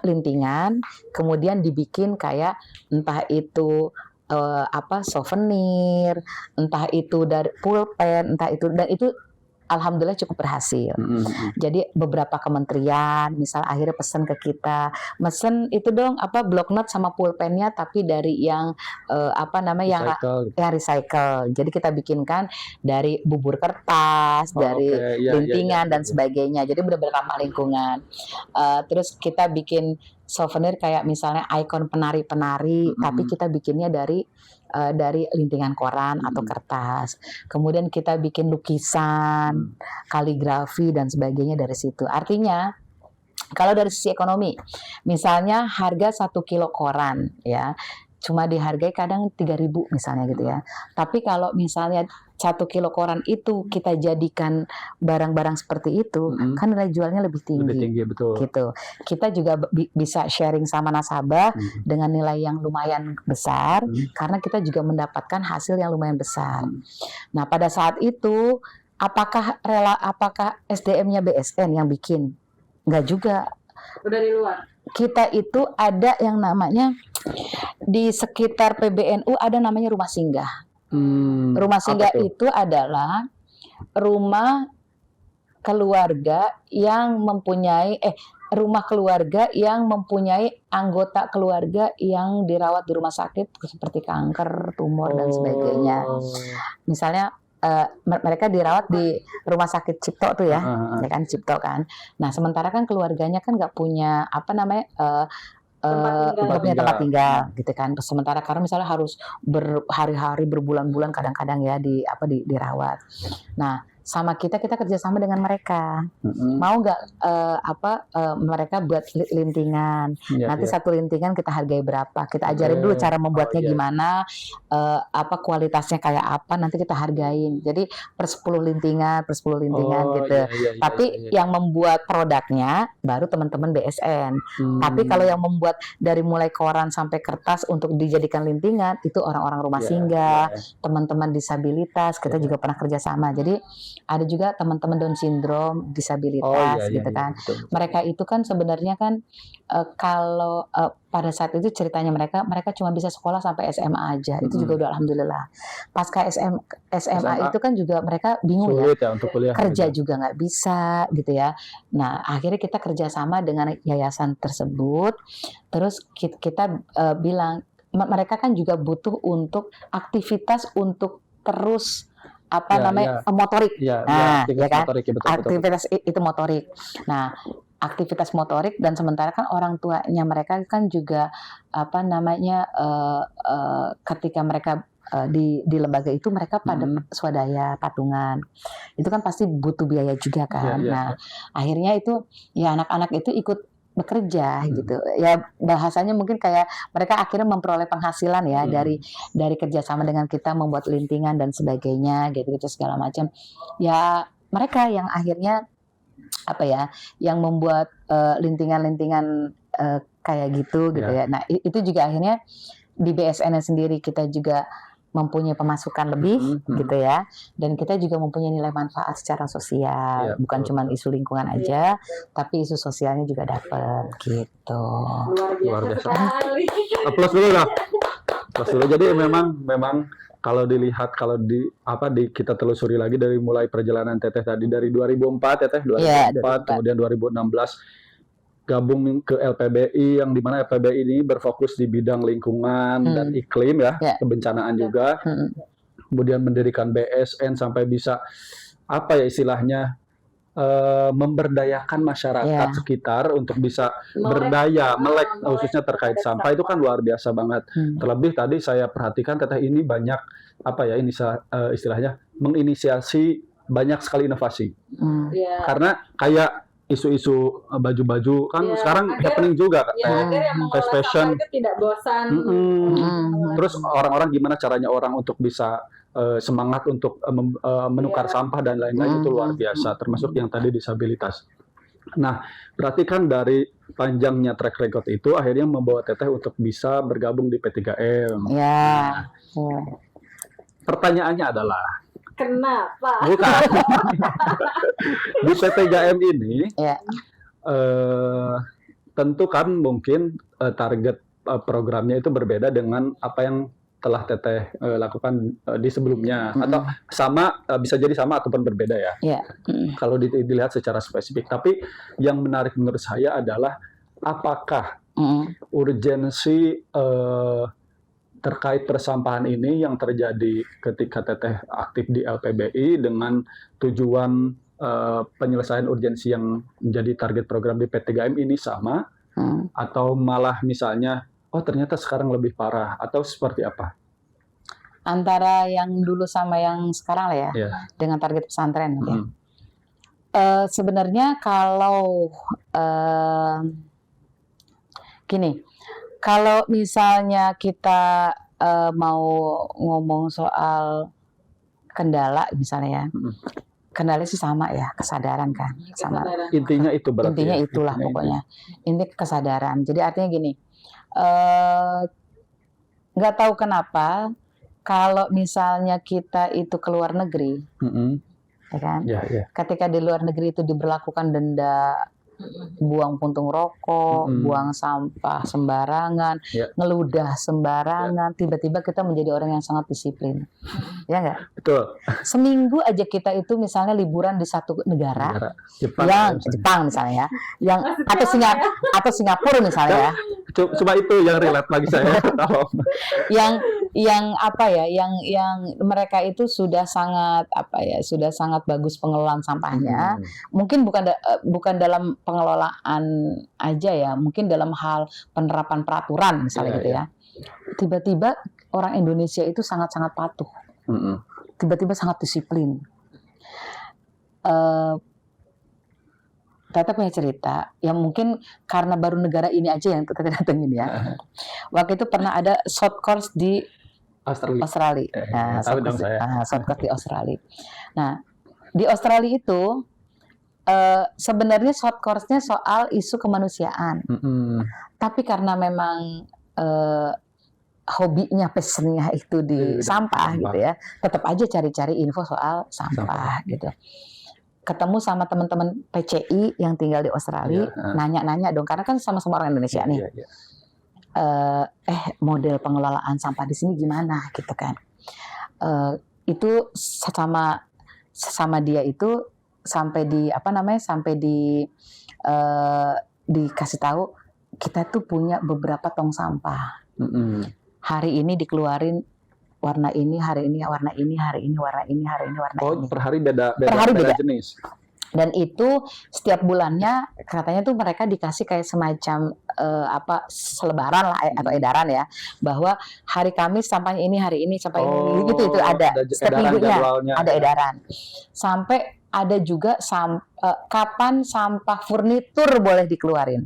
lintingan, kemudian dibikin kayak entah itu souvenir, entah itu dari pulpen, entah itu, dan itu alhamdulillah cukup berhasil. Jadi beberapa kementerian misal akhirnya pesan ke kita, mesen itu dong bloknot sama pulpennya tapi dari yang recycle. Jadi kita bikinkan dari bubur kertas, dari lintingan dan sebagainya. Jadi benar-benar ramah lingkungan. Terus kita bikin souvenir kayak misalnya ikon penari-penari, tapi kita bikinnya dari lintingan koran atau kertas. Kemudian kita bikin lukisan, kaligrafi dan sebagainya dari situ. Artinya kalau dari sisi ekonomi, misalnya harga 1 kilo koran ya cuma dihargai kadang 3.000 misalnya gitu ya. Tapi kalau misalnya 1 kilo koran itu kita jadikan barang-barang seperti itu, kan nilai jualnya lebih tinggi. Lebih tinggi, betul. Gitu. Kita juga bisa sharing sama nasabah dengan nilai yang lumayan besar, karena kita juga mendapatkan hasil yang lumayan besar. Nah, pada saat itu apakah SDM-nya BSN yang bikin? Enggak juga. Udah di luar. Kita itu ada yang namanya di sekitar PBNU ada namanya rumah singgah. Rumah singgah itu adalah rumah keluarga yang mempunyai anggota keluarga yang dirawat di rumah sakit seperti kanker, tumor dan sebagainya. Misalnya mereka dirawat di rumah sakit Cipto tuh ya, kan Cipto kan. Nah sementara kan keluarganya kan nggak punya tempat tinggal gitu kan. Sementara karena misalnya harus berhari-hari berbulan-bulan kadang-kadang ya dirawat. Nah sama kita kerjasama dengan mereka. Mau nggak mereka buat lintingan. Nanti satu lintingan kita hargai berapa. Kita ajarin dulu cara membuatnya gimana, kualitasnya kayak apa, nanti kita hargain. Jadi per 10 lintingan gitu. Tapi yang membuat produknya baru teman-teman BSN. Tapi kalau yang membuat dari mulai koran sampai kertas untuk dijadikan lintingan itu orang-orang rumah singgah, teman-teman disabilitas, kita juga pernah kerjasama. Jadi ada juga teman-teman Down syndrome, disabilitas kan. Betul. Mereka itu kan sebenarnya kan kalau pada saat itu ceritanya mereka cuma bisa sekolah sampai SMA aja. Itu juga udah alhamdulillah. Pasca SMA itu kan juga mereka bingung sulit ya untuk kuliah. Kerja juga nggak bisa gitu ya. Nah, akhirnya kita kerjasama dengan yayasan tersebut. Terus kita bilang mereka kan juga butuh untuk aktivitas untuk terus motorik. Aktivitas itu motorik. Nah, aktivitas motorik dan sementara kan orang tuanya mereka kan juga ketika mereka di lembaga itu mereka pada swadaya patungan. Itu kan pasti butuh biaya juga kan. Nah, akhirnya itu ya anak-anak itu ikut bekerja gitu ya, bahasanya mungkin kayak mereka akhirnya memperoleh penghasilan ya dari kerjasama dengan kita membuat lintingan dan sebagainya gitu segala macam ya. Mereka yang akhirnya yang membuat lintingan-lintingan kayak gitu ya. Nah itu juga akhirnya di BSN sendiri kita juga mempunyai pemasukan lebih gitu ya, dan kita juga mempunyai nilai manfaat secara sosial, bukan cuma isu lingkungan aja, tapi isu sosialnya juga dapat gitu. Luar biasa. Aplaus dulu lah. Jadi memang kalau dilihat kita telusuri lagi dari mulai perjalanan Teteh tadi dari 2004 Teteh 2004 kemudian 2016 gabung ke LPBI, yang dimana LPBI ini berfokus di bidang lingkungan dan iklim kebencanaan juga. Kemudian mendirikan BSN sampai bisa istilahnya memberdayakan masyarakat sekitar untuk bisa melek khususnya terkait sampah. Itu kan luar biasa banget. Terlebih tadi saya perhatikan Teteh ini banyak istilahnya menginisiasi banyak sekali inovasi. Karena kayak isu-isu baju-baju kan sekarang happening juga fast fashion itu tidak bosan. Terus orang-orang gimana caranya orang untuk bisa semangat untuk menukar sampah dan lain-lain, itu luar biasa, termasuk yang tadi disabilitas. Nah, berarti kan dari panjangnya track record itu akhirnya membawa Teteh untuk bisa bergabung di P3M. Pertanyaannya adalah kenapa? Bukan. Di P3M ini, tentu kan mungkin target programnya itu berbeda dengan apa yang telah Teteh lakukan di sebelumnya, atau sama, bisa jadi sama ataupun berbeda ya. Kalau dilihat secara spesifik. Tapi yang menarik menurut saya adalah apakah urgensi terkait persampahan ini yang terjadi ketika Teteh aktif di LPBI dengan tujuan penyelesaian urgensi yang menjadi target program di P3M ini sama, atau malah misalnya ternyata sekarang lebih parah, atau seperti apa? Antara yang dulu sama yang sekarang lah ya, dengan target pesantren. Sebenarnya kalau gini, kalau misalnya kita mau ngomong soal kendala misalnya ya, kendala sih sama ya, kesadaran kan, sama. Intinya itu berarti. Intinya itulah pokoknya. Ini kesadaran. Jadi artinya gini, nggak tahu kenapa kalau misalnya kita itu keluar negeri, ya kan? Ketika di luar negeri itu diberlakukan denda, buang puntung rokok, buang sampah sembarangan, ngeludah sembarangan, tiba-tiba kita menjadi orang yang sangat disiplin, ya nggak? Betul. Seminggu aja kita itu misalnya liburan di satu negara, Jepang misalnya, atau Singapura misalnya ya. Cuma itu yang relate bagi saya. yang mereka itu sudah sangat bagus pengelolaan sampahnya. Mungkin bukan dalam pengelolaan aja ya, mungkin dalam hal penerapan peraturan misalnya gitu ya. Tiba-tiba orang Indonesia itu sangat-sangat patuh. Tiba-tiba sangat disiplin. Tata punya cerita yang mungkin karena baru negara ini aja yang Tata datengin ya. Waktu itu pernah ada short course di Australia. Nah, short course di Australia. Nah, di Australia itu sebenarnya short course-nya soal isu kemanusiaan. Tapi karena memang hobinya, passionnya itu di sampah gitu ya, tetap aja cari-cari info soal sampah gitu. Ketemu sama teman-teman PCI yang tinggal di Australia, nanya-nanya dong, karena kan sama-sama orang Indonesia nih. Model pengelolaan sampah di sini gimana gitu kan? Itu sama dia itu sampai dikasih tahu kita tuh punya beberapa tong sampah. Hari ini dikeluarin warna ini, hari ini warna ini, hari ini warna ini, hari ini warna ini. Per hari beda jenis. Dan itu setiap bulannya katanya tuh mereka dikasih kayak semacam selebaran lah atau edaran ya, bahwa hari Kamis sampahnya ini, hari ini sampah ini, gitu itu ada setiap minggunya ada edaran. Sampai ada juga kapan sampah furnitur boleh dikeluarin.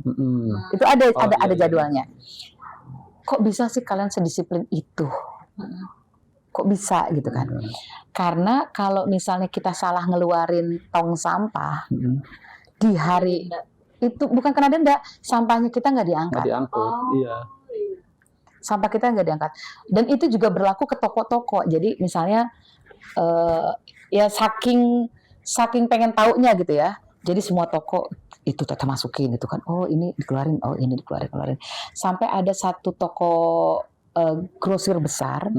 Itu ada jadwalnya. Kok bisa sih kalian sedisiplin itu? Kok bisa gitu kan? Karena kalau misalnya kita salah ngeluarin tong sampah di hari itu, bukan kena denda, sampahnya kita nggak diangkat. Iya. Sampah kita nggak diangkat. Dan itu juga berlaku ke toko-toko. Jadi misalnya ya saking pengen taunya gitu ya. Jadi semua toko itu Tata masukin gitu kan. Oh ini dikeluarin, oh ini dikeluarin. Sampai ada satu toko grosir besar.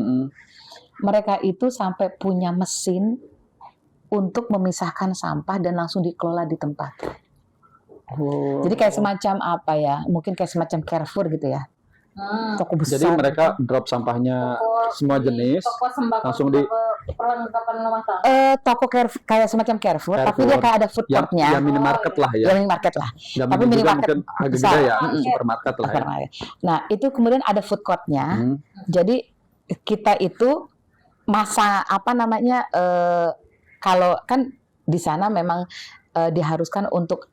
Mereka itu sampai punya mesin untuk memisahkan sampah dan langsung dikelola di tempat. Jadi kayak semacam apa ya? Mungkin kayak semacam Carrefour gitu ya. Toko besar. Jadi mereka drop sampahnya semua jenis, langsung di perlengkapan rumah tangga. Toko kayak semacam Carrefour, tapi dia kayak ada food court-nya. Ya minimarket lah ya. Ya minimarket lah. Tapi minimarket agak gede ya, supermarket lah ya. Nah, itu kemudian ada food court-nya. Jadi kita itu masa kalau kan di sana memang diharuskan untuk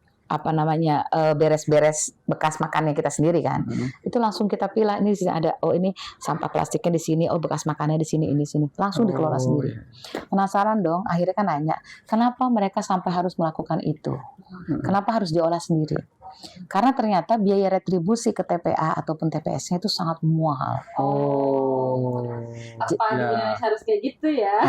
beres-beres bekas makannya kita sendiri kan. Itu langsung kita pilih, ini di sini ada, oh ini sampah plastiknya di sini, oh bekas makannya di sini, ini sini. Langsung dikelola sendiri. Penasaran dong, akhirnya kan nanya, kenapa mereka sampai harus melakukan itu? Kenapa harus diolah sendiri? Karena ternyata biaya retribusi ke TPA ataupun TPS-nya itu sangat mahal. Apa di Indonesia harus kayak gitu ya?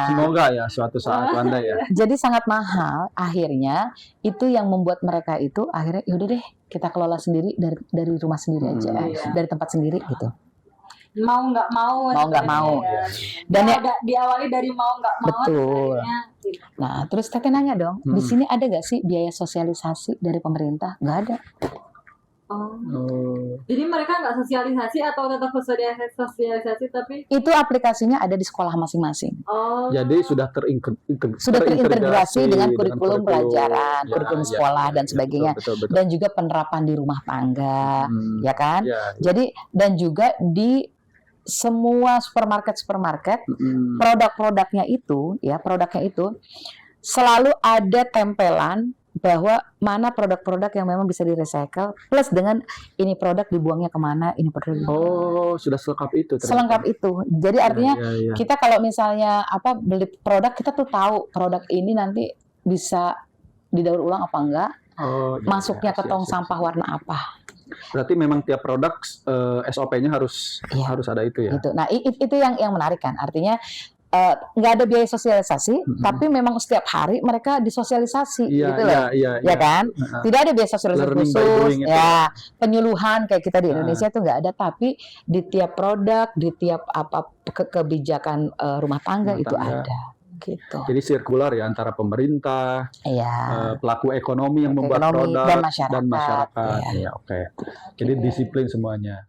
Semoga ya suatu saat landai ya. Jadi sangat mahal. Akhirnya itu yang membuat mereka itu akhirnya yaudah deh kita kelola sendiri dari rumah sendiri aja, dari tempat sendiri gitu. Mau nggak mau. Ya. Dan diawali dari mau nggak mau. Betul. Nah, terus Tete nanya dong, di sini ada nggak sih biaya sosialisasi dari pemerintah? Nggak ada. Jadi mereka nggak sosialisasi atau tetap sosialisasi tapi itu aplikasinya ada di sekolah masing-masing. Jadi sudah terintegrasi dengan kurikulum pelajaran, kurikulum sekolah dan sebagainya. Betul. Dan juga penerapan di rumah tangga, ya kan? Jadi dan juga di semua supermarket produknya itu selalu ada tempelan bahwa mana produk-produk yang memang bisa direcycle plus dengan ini produk dibuangnya kemana, ini produk sudah selengkap itu ternyata. Selengkap itu. Jadi artinya kita kalau misalnya beli produk, kita tuh tahu produk ini nanti bisa didaur ulang apa enggak, masuknya ke tong sampah warna apa. Berarti memang tiap produk SOP-nya harus ada itu ya. Gitu. Nah, itu yang menarik kan. Artinya nggak ada biaya sosialisasi, tapi memang setiap hari mereka disosialisasi, gitu loh, ya kan? Tidak ada biaya sosialisasi khusus, ya penyuluhan kayak kita di Indonesia itu nggak ada, tapi di tiap produk, di tiap kebijakan rumah tangga itu ada. Gitu. Jadi sirkular ya antara pemerintah, pelaku ekonomi yang membuat produk dan masyarakat. Ya, oke. Jadi disiplin semuanya.